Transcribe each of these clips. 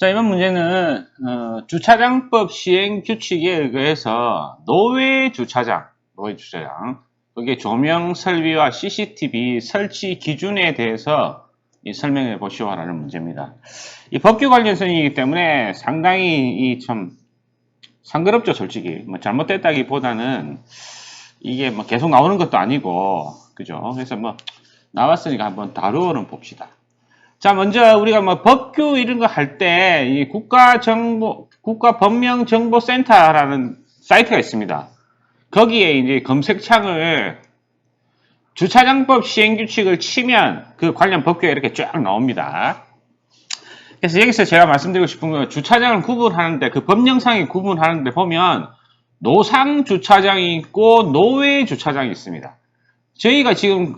자, 이번 문제는 주차장법 시행 규칙에 의해서 노외 주차장, 그게 조명 설비와 CCTV 설치 기준에 대해서 설명해 보시오라는 문제입니다. 이 법규 관련성이기 때문에 상당히 참 상그럽죠, 솔직히. 뭐 잘못됐다기보다는 이게 뭐 계속 나오는 것도 아니고, 그죠? 그래서 뭐 나왔으니까 한번 다루어는 봅시다. 자, 먼저 우리가 뭐 법규 이런 거 할 때 이 국가법령정보센터라는 사이트가 있습니다. 거기에 이제 검색창을 주차장법 시행규칙을 치면 그 관련 법규가 이렇게 쫙 나옵니다. 그래서 여기서 제가 말씀드리고 싶은 건 주차장을 구분하는데 그 법령상에 구분하는데 보면 노상 주차장이 있고 노외 주차장이 있습니다. 저희가 지금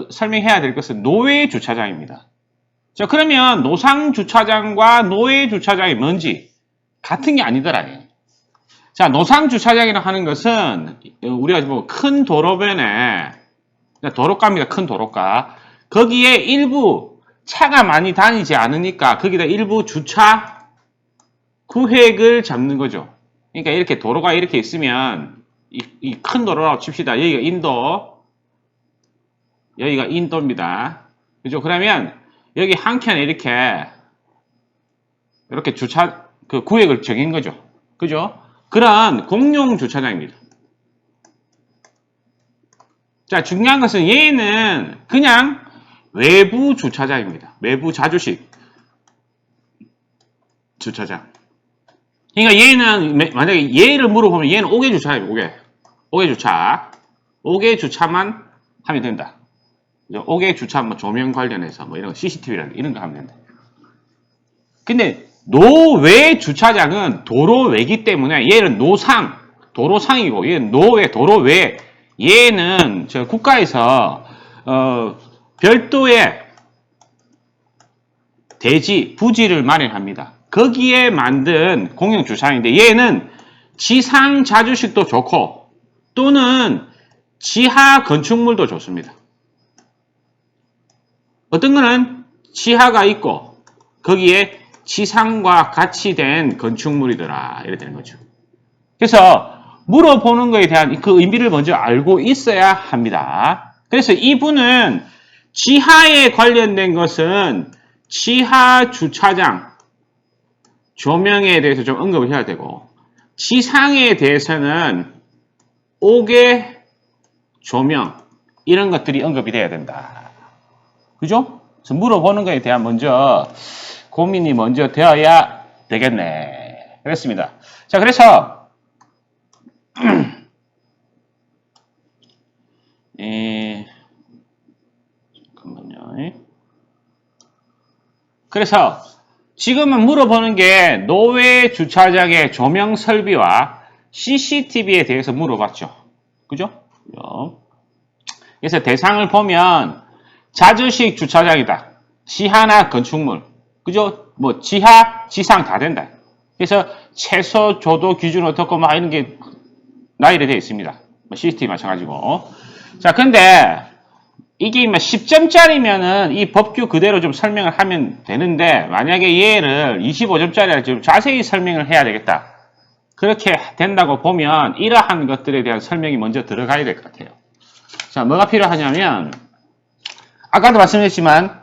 설명해야 될 것은 노외 주차장입니다. 자, 그러면 노상 주차장과 노외 주차장이 뭔지 같은 게 아니더라. 자, 노상 주차장이라고 하는 것은 우리가 뭐 큰 도로변에 도로가입니다. 큰 도로가. 거기에 일부 차가 많이 다니지 않으니까 거기다 일부 주차 구획을 잡는 거죠. 그러니까 이렇게 도로가 이렇게 있으면 이 큰 도로라고 칩시다. 여기가 인도, 여기가 인도입니다. 그죠? 그러면 여기 한 켠에 이렇게 주차 구획을 정한 거죠. 그죠? 그런 공용 주차장입니다. 자, 중요한 것은 얘는 그냥 외부 주차장입니다. 외부 자주식 주차장. 그러니까 얘는 만약에 얘를 물어보면 얘는 5개 주차입니다. 5개 주차. 5개 주차만 하면 된다. 5개 주차 뭐 조명 관련해서 뭐 이런 거 CCTV라든가 이런 거 하면 된다. 근데 노외 주차장은 도로외기 때문에 얘는 노상, 도로상이고 얘는 노외, 도로외. 얘는 저 국가에서 별도의 대지, 부지를 마련합니다. 거기에 만든 공용 주차장인데 얘는 지상 자주식도 좋고 또는 지하 건축물도 좋습니다. 어떤 거는 지하가 있고 거기에 지상과 같이 된 건축물이더라 이렇게 되는 거죠. 그래서 물어보는 것에 대한 그 의미를 먼저 알고 있어야 합니다. 그래서 이분은 지하에 관련된 것은 지하 주차장 조명에 대해서 좀 언급을 해야 되고 지상에 대해서는 5개 조명 이런 것들이 언급이 돼야 된다. 그죠? 그래서 물어보는 것에 대한 먼저 고민이 먼저 되어야 되겠네. 그렇습니다. 자, 그래서 잠깐만요. 그래서 지금은 물어보는 게 노외 주차장의 조명 설비와 CCTV에 대해서 물어봤죠. 그죠? 그래서 대상을 보면 자주식 주차장이다. 지하나 건축물. 그죠? 뭐 지하, 지상 다 된다. 그래서 최소 조도 기준 어떻고 막 이런 게 나열이 되어 있습니다. 뭐 CCTV 마찬가지고. 자, 근데 이게 10점짜리면은 이 법규 그대로 좀 설명을 하면 되는데 만약에 얘를 25점짜리라 좀 자세히 설명을 해야 되겠다. 그렇게 된다고 보면 이러한 것들에 대한 설명이 먼저 들어가야 될 것 같아요. 자, 뭐가 필요하냐면 아까도 말씀드렸지만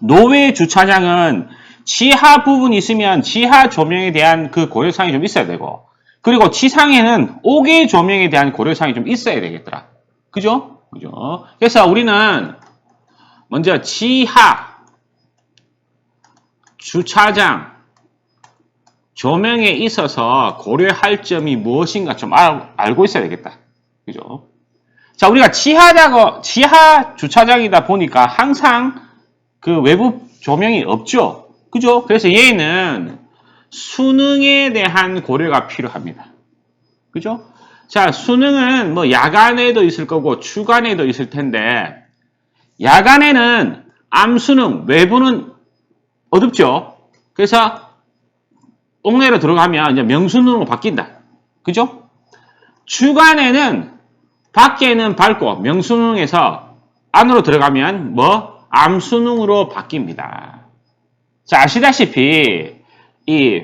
노외 주차장은 지하 부분이 있으면 지하 조명에 대한 그 고려사항이 좀 있어야 되고 그리고 지상에는 5개 조명에 대한 고려사항이 좀 있어야 되겠더라. 그죠? 그죠? 그래서 우리는 먼저 지하 주차장 조명에 있어서 고려할 점이 무엇인가 좀 알고 있어야 되겠다. 그죠? 자, 우리가 지하 주차장이다 보니까 항상 그 외부 조명이 없죠. 그죠? 그래서 얘는 수능에 대한 고려가 필요합니다. 그죠? 자, 수능은 뭐 야간에도 있을 거고 주간에도 있을 텐데 야간에는 암수능, 외부는 어둡죠? 그래서 옥내로 들어가면 이제 명수능으로 바뀐다. 그죠? 주간에는 밖에는 밝고 명수능에서 안으로 들어가면 뭐 암수능으로 바뀝니다. 자, 아시다시피 이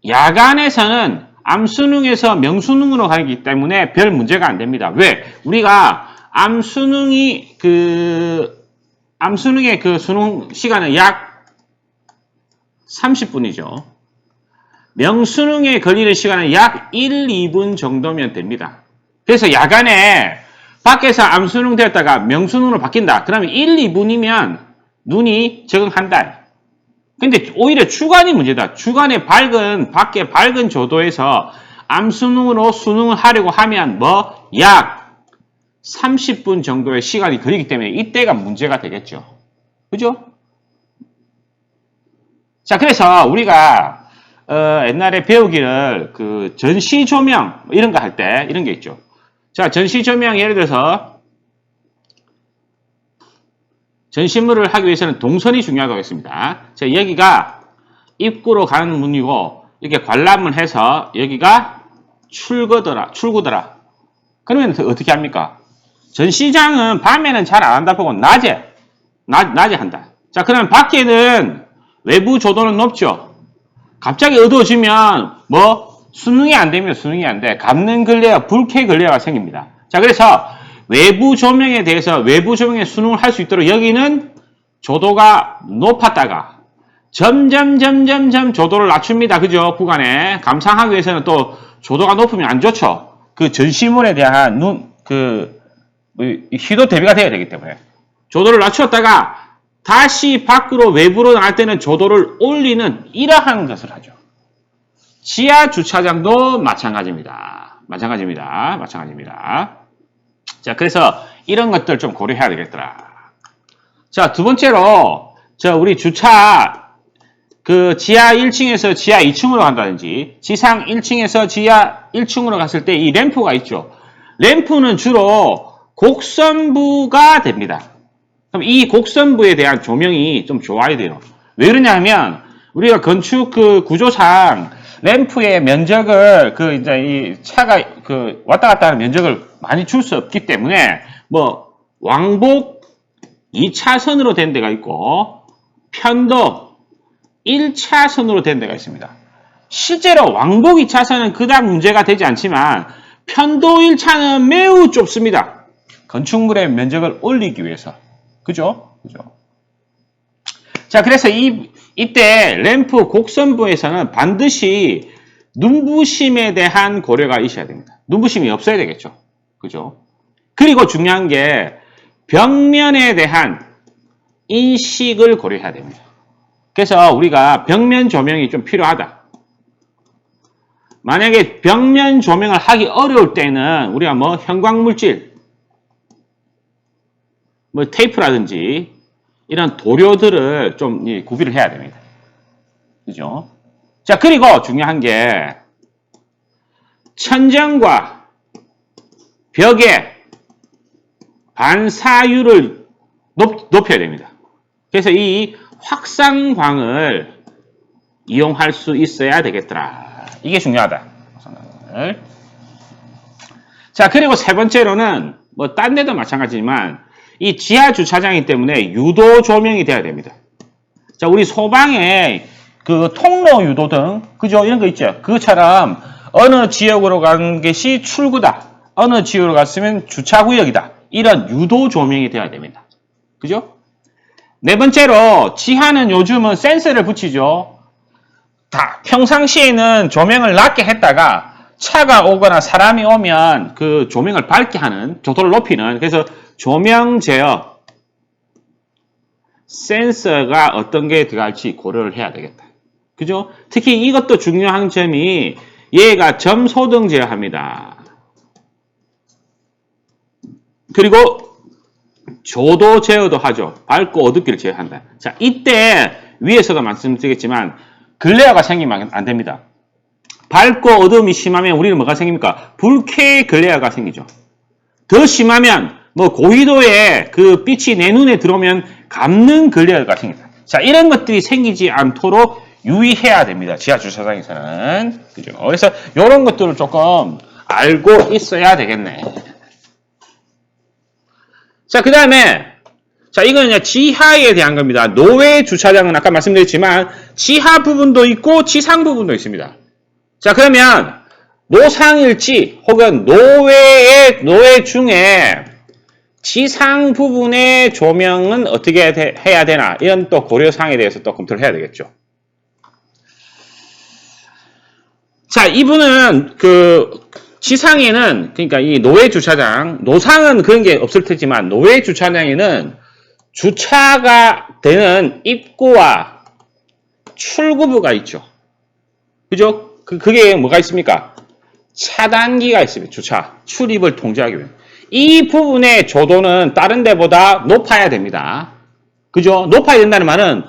야간에서는 암수능에서 명수능으로 가기 때문에 별 문제가 안 됩니다. 왜? 우리가 암수능의 그 수능 시간은 약 30분이죠. 명수능에 걸리는 시간은 약 1, 2분 정도면 됩니다. 그래서 야간에 밖에서 암수능 되었다가 명수능으로 바뀐다. 그러면 1, 2분이면 눈이 적응한다. 근데 오히려 주간이 문제다. 주간에 밖에 밝은 조도에서 암수능으로 수능을 하려고 하면 약 30분 정도의 시간이 걸리기 때문에 이때가 문제가 되겠죠. 그죠? 자, 그래서 우리가 옛날에 배우기를 그 전시 조명 이런 거 할 때 이런 게 있죠. 자, 전시 조명 예를 들어서 전시물을 하기 위해서는 동선이 중요하다고 했습니다. 자, 여기가 입구로 가는 문이고 이렇게 관람을 해서 여기가 출구더라. 그러면 어떻게 합니까? 전시장은 밤에는 잘 안 한다 보고 낮에 한다. 자, 그러면 밖에는 외부 조도는 높죠. 갑자기 어두워지면 수능이 안 되면 수능이 안 돼. 감는 걸레와 불쾌 걸레가 생깁니다. 자, 그래서 외부 조명에 대해서 외부 조명에 수능을 할 수 있도록 여기는 조도가 높았다가 점점 조도를 낮춥니다. 그죠? 구간에 감상하기 위해서는 또 조도가 높으면 안 좋죠. 그 전시물에 대한 희도 대비가 돼야 되기 때문에 조도를 낮추었다가 다시 밖으로 외부로 나갈 때는 조도를 올리는 이러한 것을 하죠. 지하 주차장도 마찬가지입니다. 자, 그래서 이런 것들 좀 고려해야 되겠더라. 자, 두 번째로 우리 주차 지하 1층에서 지하 2층으로 간다든지 지상 1층에서 지하 1층으로 갔을 때 이 램프가 있죠. 램프는 주로 곡선부가 됩니다. 그럼 이 곡선부에 대한 조명이 좀 좋아야 돼요. 왜 그러냐 하면 우리가 건축 구조상 램프의 면적을 이제 이 차가 왔다 갔다 하는 면적을 많이 줄 수 없기 때문에 왕복 2차선으로 된 데가 있고 편도 1차선으로 된 데가 있습니다. 실제로 왕복 2차선은 그닥 문제가 되지 않지만 편도 1차는 매우 좁습니다. 건축물의 면적을 올리기 위해서. 그죠? 자, 그래서 이때 램프 곡선부에서는 반드시 눈부심에 대한 고려가 있어야 됩니다. 눈부심이 없어야 되겠죠. 그죠? 그리고 중요한 게 벽면에 대한 인식을 고려해야 됩니다. 그래서 우리가 벽면 조명이 좀 필요하다. 만약에 벽면 조명을 하기 어려울 때는 우리가 형광물질, 테이프라든지 이런 도료들을 좀 구비를 해야 됩니다. 그죠? 자, 그리고 중요한 게 천정과 벽의 반사율을 높여야 됩니다. 그래서 이 확산광을 이용할 수 있어야 되겠더라. 이게 중요하다. 자, 그리고 세 번째로는 딴 데도 마찬가지지만 이 지하 주차장이기 때문에 유도 조명이 돼야 됩니다. 자, 우리 소방에 통로 유도등, 그죠? 이런 거 있죠? 그것처럼 어느 지역으로 가는 것이 출구다. 어느 지역으로 갔으면 주차구역이다. 이런 유도 조명이 돼야 됩니다. 그죠? 네 번째로 지하는 요즘은 센서를 붙이죠. 평상시에는 조명을 낮게 했다가 차가 오거나 사람이 오면 그 조명을 밝게 하는, 조도를 높이는, 그래서 조명 제어 센서가 어떤 게 들어갈지 고려를 해야 되겠다. 그죠? 특히 이것도 중요한 점이 얘가 점소등 제어합니다. 그리고 조도 제어도 하죠. 밝고 어둡기를 제어한다. 자, 이때 위에서도 말씀드리겠지만 글레어가 생기면 안 됩니다. 밝고 어둠이 심하면 우리는 뭐가 생깁니까? 불쾌 글레어가 생기죠. 더 심하면 고위도의 그 빛이 내 눈에 들어오면 감는 글레어가 생깁니다. 자, 이런 것들이 생기지 않도록 유의해야 됩니다. 지하 주차장에서는. 그죠? 그래서 이런 것들을 조금 알고 있어야 되겠네. 자, 그 다음에 자, 이거는 이제 지하에 대한 겁니다. 노외 주차장은 아까 말씀드렸지만 지하 부분도 있고 지상 부분도 있습니다. 자, 그러면 노상일지 혹은 노외 중에 지상 부분의 조명은 어떻게 해야 되나, 이런 또 고려사항에 대해서 또 검토를 해야 되겠죠. 자, 이분은 지상에는, 그러니까 이 노외 주차장, 노상은 그런 게 없을 테지만 노외 주차장에는 주차가 되는 입구와 출구부가 있죠. 그죠? 그게 뭐가 있습니까? 차단기가 있습니다. 주차, 출입을 통제하기 위해. 이 부분의 조도는 다른 데보다 높아야 됩니다. 그죠? 높아야 된다는 말은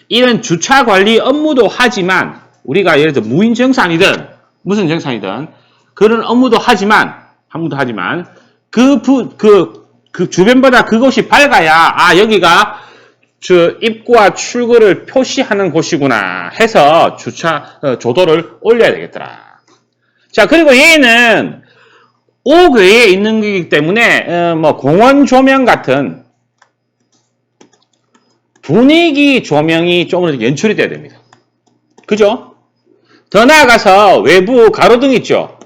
이런 주차 관리 업무도 하지만, 우리가 예를 들어 무인 정산이든 무슨 정산이든 그런 업무도 하지만 그 주변보다 그곳이 밝아야, 여기가 입구와 출구를 표시하는 곳이구나 해서 주차 조도를 올려야 되겠더라. 자, 그리고 얘는 옥외에 있는 거기 때문에 공원 조명 같은 분위기 조명이 조금 연출이 돼야 됩니다. 그죠? 더 나아가서 외부 가로등 있죠?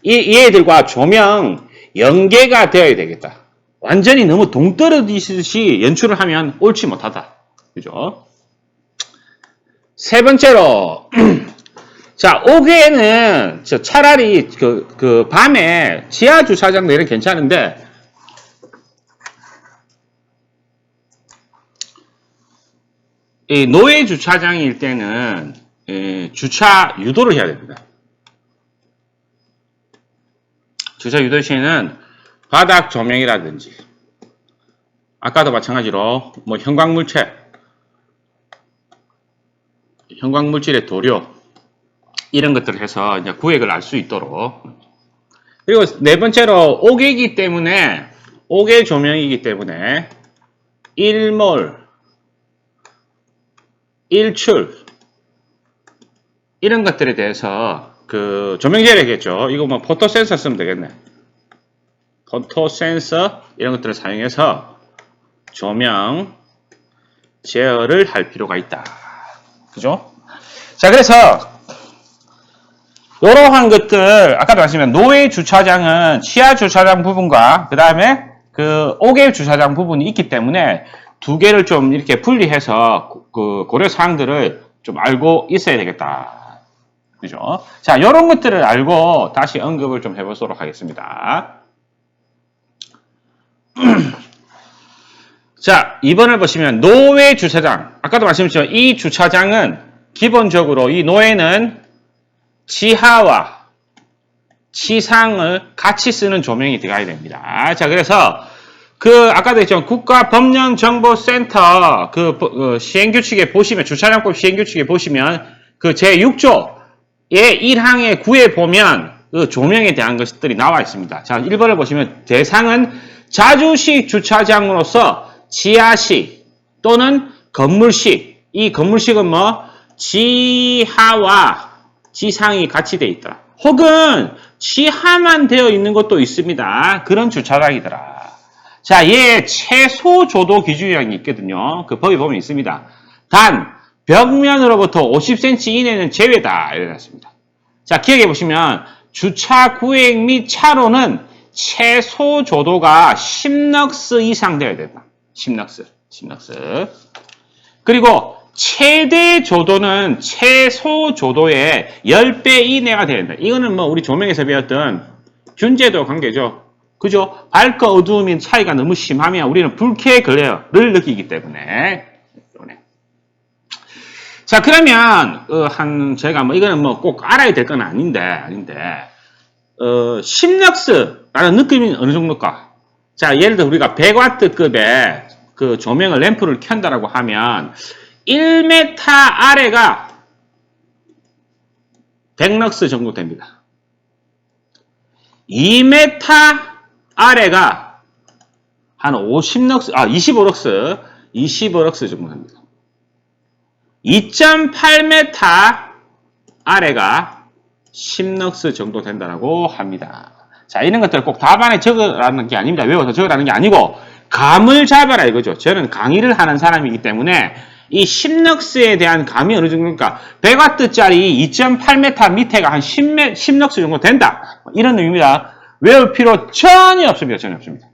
얘들과 조명 연계가 되어야 되겠다. 완전히 너무 동떨어지듯이 연출을 하면 옳지 못하다. 그죠? 세 번째로 자, 옥외에는 차라리 밤에 지하 주차장도 이런 괜찮은데, 이 노외 주차장일 때는 주차 유도를 해야 됩니다. 주차 유도 시에는 바닥 조명이라든지, 아까도 마찬가지로 형광물질의 도료, 이런 것들을 해서 이제 구획을 알 수 있도록. 그리고 네 번째로 옥외이기 때문에, 옥외 조명이기 때문에 일몰, 일출 이런 것들에 대해서 조명제를 하겠죠. 이거 포토 센서 쓰면 되겠네. 포토 센서 이런 것들을 사용해서 조명 제어를 할 필요가 있다. 그죠? 자, 그래서 이러한 것들, 아까도 말씀드린 노외 주차장은 지하 주차장 부분과 그 다음에 옥외 주차장 부분이 있기 때문에 두 개를 좀 이렇게 분리해서 고려 사항들을 좀 알고 있어야 되겠다. 그죠? 자, 이런 것들을 알고 다시 언급을 좀 해보도록 하겠습니다. 자, 2번을 보시면 노외 주차장. 아까도 말씀드렸죠. 이 주차장은 기본적으로 이 노외는 지하와 지상을 같이 쓰는 조명이 들어가야 됩니다. 자, 그래서 아까도 했죠. 국가법령정보센터 시행규칙에 보시면, 주차장법 시행규칙에 보시면 제6조의 1항의 9에 보면 조명에 대한 것들이 나와 있습니다. 자, 1번을 보시면 대상은 자주식 주차장으로서 지하식 또는 건물식, 이 건물식은 지하와 지상이 같이 되어 있더라. 혹은 지하만 되어 있는 것도 있습니다. 그런 주차장이더라. 자, 얘 최소 조도 기준이라는 게 있거든요. 법에 보면 있습니다. 단 벽면으로부터 50cm 이내는 제외다. 이렇게 했습니다. 자, 기억해 보시면 주차 구획 및 차로는 최소 조도가 10럭스 이상 되어야 된다. 10럭스. 그리고 최대 조도는 최소 조도의 10배 이내가 돼야 된다. 이거는 우리 조명에서 배웠던 균제도 관계죠. 그죠? 밝고 어두움의 차이가 너무 심하면 우리는 불쾌 글레어를 느끼기 때문에. 자, 그러면 제가 이거는 꼭 알아야 될 건 아닌데 10럭스라는 느낌이 어느 정도일까? 자, 예를 들어 우리가 100W급의 조명을 램프를 켠다라고 하면 1m 아래가 100럭스 정도 됩니다. 2m 아래가 한 50럭스, 25럭스 정도 됩니다. 2.8m 아래가 10럭스 정도 된다고 합니다. 자, 이런 것들 꼭 답안에 적으라는 게 아닙니다. 외워서 적으라는 게 아니고 감을 잡아라 이거죠. 저는 강의를 하는 사람이기 때문에 이 10럭스에 대한 감이 어느 정도입니까? 100W짜리 2.8m 밑에가 한 10럭스 정도 된다. 이런 의미입니다. 외울 필요 전혀 없습니다. 전혀 없습니다.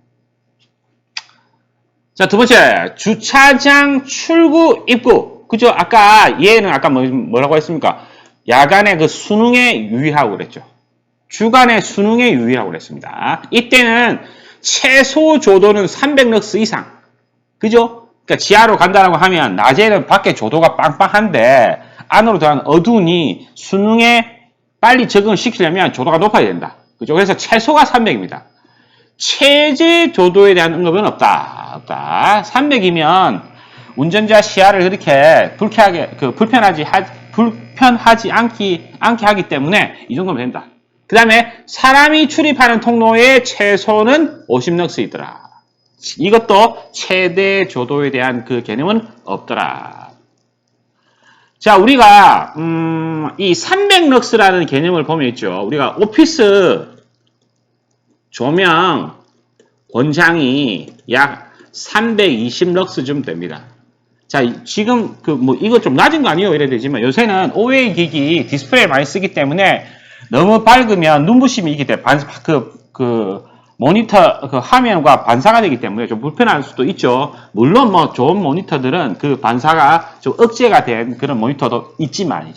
자, 두 번째, 주차장 출구, 입구. 그죠? 아까, 얘는 아까 뭐라고 했습니까? 야간에 그 수능에 유의하고 그랬죠. 주간에 수능에 유의하고 그랬습니다. 이때는 최소 조도는 300럭스 이상. 그죠? 그러니까 지하로 간다라고 하면, 낮에는 밖에 조도가 빵빵한데, 안으로 들어가면 어두우니 수능에 빨리 적응을 시키려면 조도가 높아야 된다. 그죠? 그래서 최소가 300입니다. 최대 조도에 대한 언급은 없다. 300이면 운전자 시야를 그렇게 불편하지 않게 하기 때문에 이 정도면 된다. 그 다음에 사람이 출입하는 통로의 최소는 50럭스이더라. 이것도 최대 조도에 대한 그 개념은 없더라. 자, 우리가 이 300럭스라는 개념을 보면 있죠. 우리가 오피스 조명 권장이 약 320럭스쯤 됩니다. 자, 지금 이거 좀 낮은 거 아니에요? 이래 되지만 요새는 OA 기기 디스플레이 많이 쓰기 때문에 너무 밝으면 눈부심이 있기 때문에 모니터 화면과 반사가 되기 때문에 좀 불편할 수도 있죠. 물론 좋은 모니터들은 그 반사가 좀 억제가 된 그런 모니터도 있지만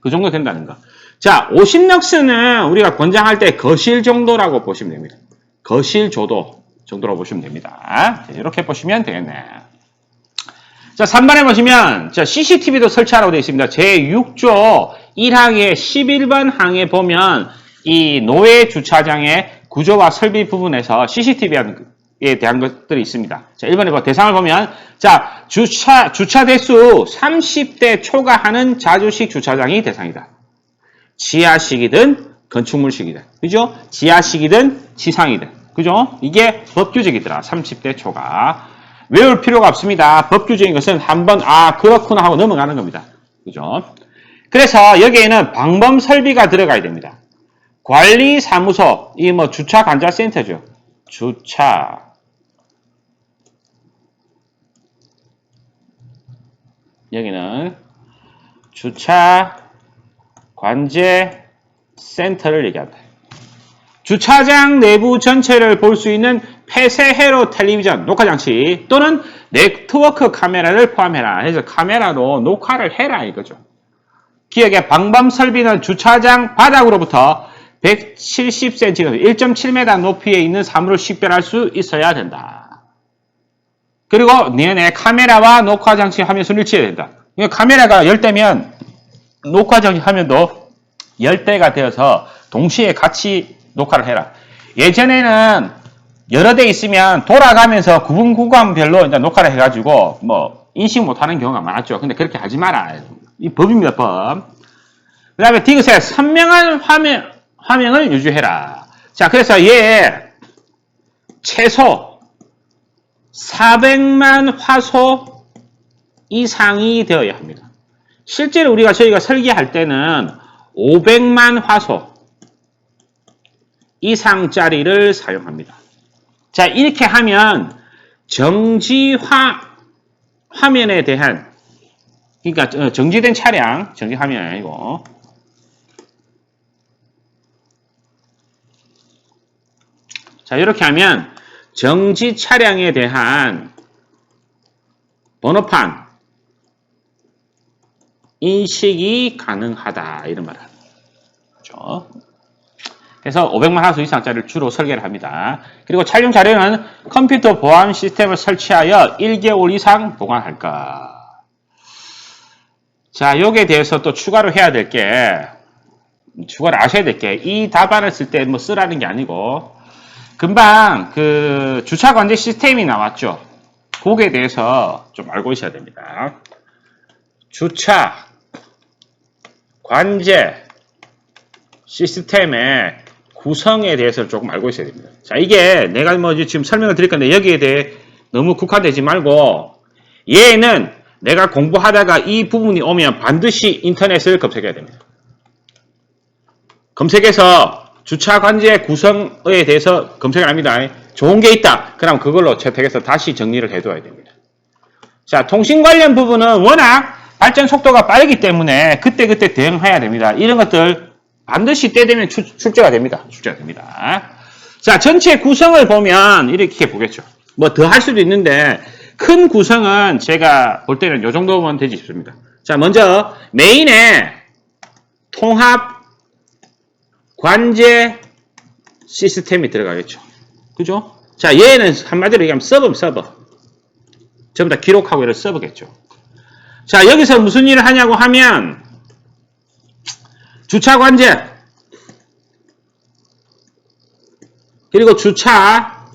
그 정도 된다는 거. 자, 50럭스는 우리가 권장할 때 거실 정도라고 보시면 됩니다. 거실 조도 정도로 보시면 됩니다. 자, 이렇게 보시면 되겠네. 자, 3번에 보시면 CCTV도 설치하라고 되어 있습니다. 제6조 1항의 11번 항에 보면 이 노외 주차장의 구조와 설비 부분에서 CCTV에 대한 것들이 있습니다. 자, 1번에 대상을 보면 자, 주차 대수 30대 초과하는 자주식 주차장이 대상이다. 지하식이든 건축물식이든, 그죠? 지하식이든 지상이든. 그죠? 이게 법 규정이더라. 30대 초과. 외울 필요가 없습니다. 법 규정인 것은 한번 그렇구나 하고 넘어가는 겁니다. 그죠? 그래서 여기에는 방범 설비가 들어가야 됩니다. 관리사무소, 이 주차 관자센터죠. 주차 여기는 주차 관제 센터를 얘기한다. 주차장 내부 전체를 볼 수 있는 폐쇄회로 텔레비전 녹화장치 또는 네트워크 카메라를 포함해라. 그래서 카메라로 녹화를 해라 이거죠. 기억에 방범 설비는 주차장 바닥으로부터 170cm, 1.7m 높이에 있는 사물을 식별할 수 있어야 된다. 그리고 내 카메라와 녹화장치 화면 순 일치해야 된다. 카메라가 10대면 녹화장치 화면도 10대가 되어서 동시에 같이 녹화를 해라. 예전에는 여러 대 있으면 돌아가면서 구간별로 이제 녹화를 해가지고 인식 못하는 경우가 많았죠. 근데 그렇게 하지 마라. 이 법입니다, 법. 그 다음에 디귿에 선명한 화면을 유지해라. 자, 그래서 얘 최소 400만 화소 이상이 되어야 합니다. 실제로 저희가 설계할 때는 500만 화소 이상짜리를 사용합니다. 자, 이렇게 하면 정지 화면에 대한, 그러니까 정지된 차량, 정지 화면이 아니고, 자, 이렇게 하면 정지 차량에 대한 번호판 인식이 가능하다 이런 말을 합니다. 그렇죠? 그래서 500만 화소 이상짜리를 주로 설계를 합니다. 그리고 촬영 자료는 컴퓨터 보안 시스템을 설치하여 1개월 이상 보관할까. 자, 여기에 대해서 또 추가로 해야 될 게, 추가로 아셔야 될 게, 이 답안을 쓸 때 쓰라는 게 아니고, 금방 주차 관제 시스템이 나왔죠. 거기에 대해서 좀 알고 있어야 됩니다. 주차 관제 시스템의 구성에 대해서 조금 알고 있어야 됩니다. 자, 이게 내가 지금 설명을 드릴 건데 여기에 대해 너무 국한되지 말고 얘는 내가 공부하다가 이 부분이 오면 반드시 인터넷을 검색해야 됩니다. 검색해서 주차 관제 구성에 대해서 검색을 합니다. 좋은 게 있다. 그럼 그걸로 채택해서 다시 정리를 해둬야 됩니다. 자, 통신 관련 부분은 워낙 발전 속도가 빠르기 때문에 그때그때 대응해야 됩니다. 이런 것들 반드시 때 되면 출제가 됩니다. 출제가 됩니다. 자, 전체 구성을 보면 이렇게 보겠죠. 뭐 더 할 수도 있는데 큰 구성은 제가 볼 때는 이 정도면 되지 싶습니다. 자, 먼저 메인에 통합 관제 시스템이 들어가겠죠. 그죠? 자, 얘는 한마디로 얘기하면 서버. 전부 다 기록하고 이런 서버겠죠. 자, 여기서 무슨 일을 하냐고 하면 주차 관제 그리고 주차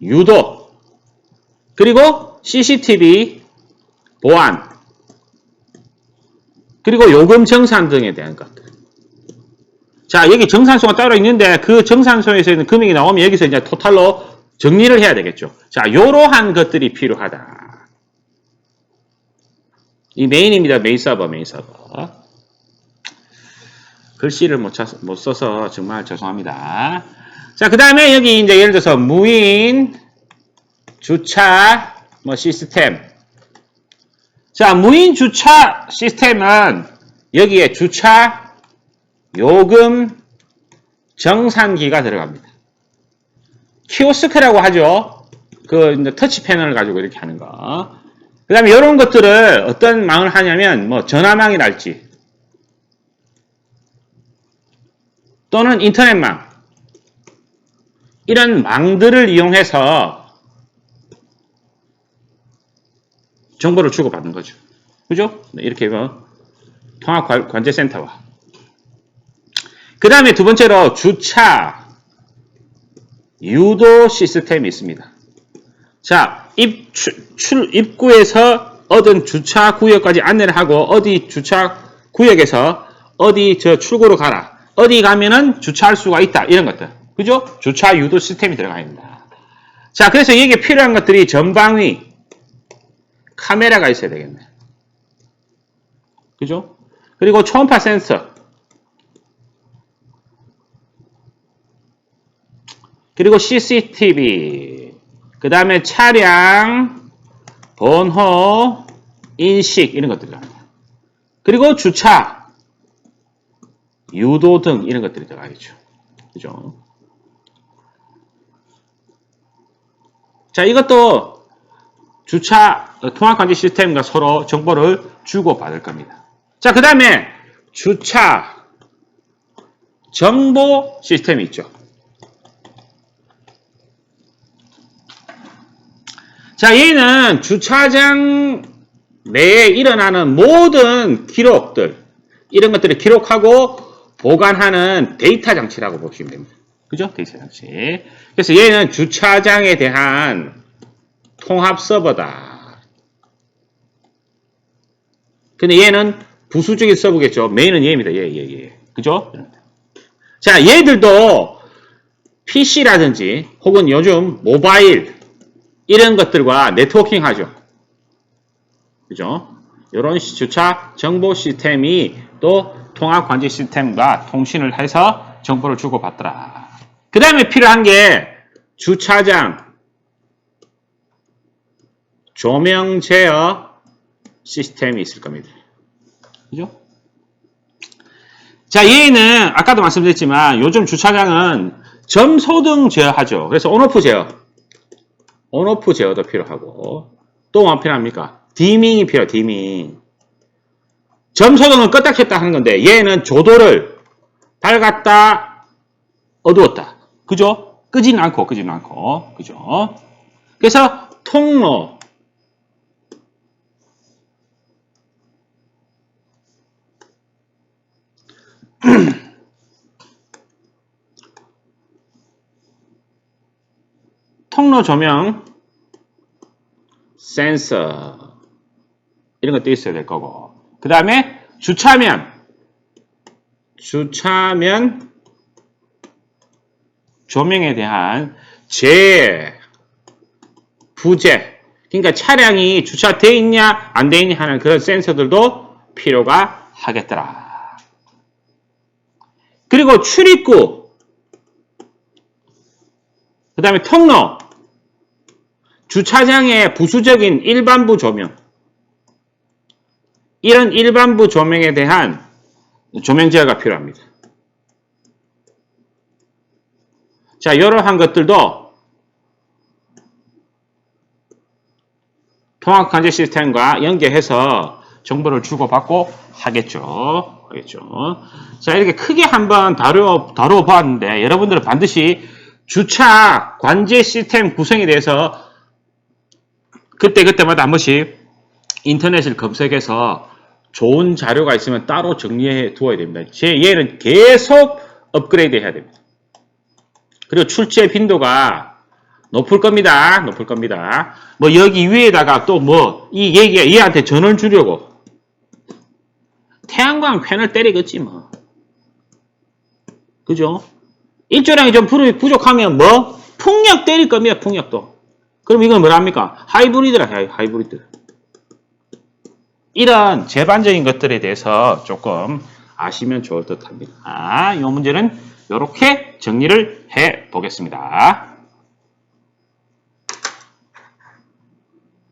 유도 그리고 CCTV 보안 그리고 요금 정산 등에 대한 것들. 자, 여기 정산소가 따로 있는데 그 정산소에서 있는 금액이 나오면 여기서 이제 토탈로 정리를 해야 되겠죠. 자, 요러한 것들이 필요하다. 이 메인입니다. 메인 서버. 글씨를 못 써서 정말 죄송합니다. 자, 그 다음에 여기 이제 예를 들어서 무인 주차 시스템. 자, 무인 주차 시스템은 여기에 주차 요금 정산기가 들어갑니다. 키오스크라고 하죠. 그 이제 터치 패널을 가지고 이렇게 하는 거. 그 다음에 이런 것들을 어떤 망을 하냐면 뭐 전화망이랄지 또는 인터넷망 이런 망들을 이용해서 정보를 주고받는 거죠. 그죠? 이렇게 통합관제센터와 그 다음에 두 번째로 주차 유도 시스템이 있습니다. 자, 입구에서 얻은 주차 구역까지 안내를 하고 어디 주차 구역에서 어디 출구로 가라. 어디 가면은 주차할 수가 있다. 이런 것들. 그죠? 주차 유도 시스템이 들어가 있습니다. 자, 그래서 여기에 필요한 것들이 전방위 카메라가 있어야 되겠네. 그죠? 그리고 초음파 센서. 그리고 CCTV. 그 다음에 차량 번호 인식 이런 것들이 들어갑니다. 그리고 주차 유도 등 이런 것들이 들어가겠죠. 그죠? 자, 이것도 주차 통합관제 시스템과 서로 정보를 주고받을 겁니다. 자, 그 다음에 주차 정보 시스템이 있죠. 자, 얘는 주차장 내에 일어나는 모든 기록들, 이런 것들을 기록하고 보관하는 데이터 장치라고 보시면 됩니다. 그죠? 데이터 장치. 그래서 얘는 주차장에 대한 통합 서버다. 근데 얘는 부수적인 서버겠죠. 메인은 얘입니다. 얘. 그죠? 자, 얘들도 PC라든지 혹은 요즘 모바일 이런 것들과 네트워킹 하죠. 그죠? 이런 주차 정보 시스템이 또 통합 관제 시스템과 통신을 해서 정보를 주고받더라. 그 다음에 필요한 게 주차장 조명 제어 시스템이 있을 겁니다. 그죠? 자, 얘는 아까도 말씀드렸지만 요즘 주차장은 점소등 제어하죠. 그래서 온오프 제어도 필요하고 또 뭐 필요합니까? 디밍이 필요해요. 디밍. 점소등은 껐다 켰다 하는 건데 얘는 조도를 밝았다 어두웠다. 그죠? 끄지는 않고 그죠? 그래서 통로 통로 조명 센서 이런 것도 있어야 될 거고 그 다음에 주차면 조명에 대한 재해, 부재 그러니까 차량이 주차되어 있냐 안 되어 있냐 하는 그런 센서들도 필요가 하겠더라. 그리고 출입구 그 그 다음에 통로, 주차장의 부수적인 일반부 조명, 이런 일반부 조명에 대한 조명 제어가 필요합니다. 자, 이러한 것들도 통합관제 시스템과 연계해서 정보를 주고받고 하겠죠. 자, 이렇게 크게 한번 다뤄봤는데, 여러분들은 반드시 주차 관제 시스템 구성에 대해서 그때마다 한 번씩 인터넷을 검색해서 좋은 자료가 있으면 따로 정리해 두어야 됩니다. 얘는 계속 업그레이드 해야 됩니다. 그리고 출제 빈도가 높을 겁니다. 뭐 여기 위에다가 또 뭐 이 얘한테 전원 주려고 태양광 패널 때리겠지 뭐. 그죠? 일조량이 좀 부족하면 뭐 풍력 때릴 겁니다. 풍력도. 그럼 이건 뭐랍니까? 하이브리드라 해요. 하이브리드. 이런 제반적인 것들에 대해서 조금 아시면 좋을 듯 합니다. 이 문제는 이렇게 정리를 해 보겠습니다.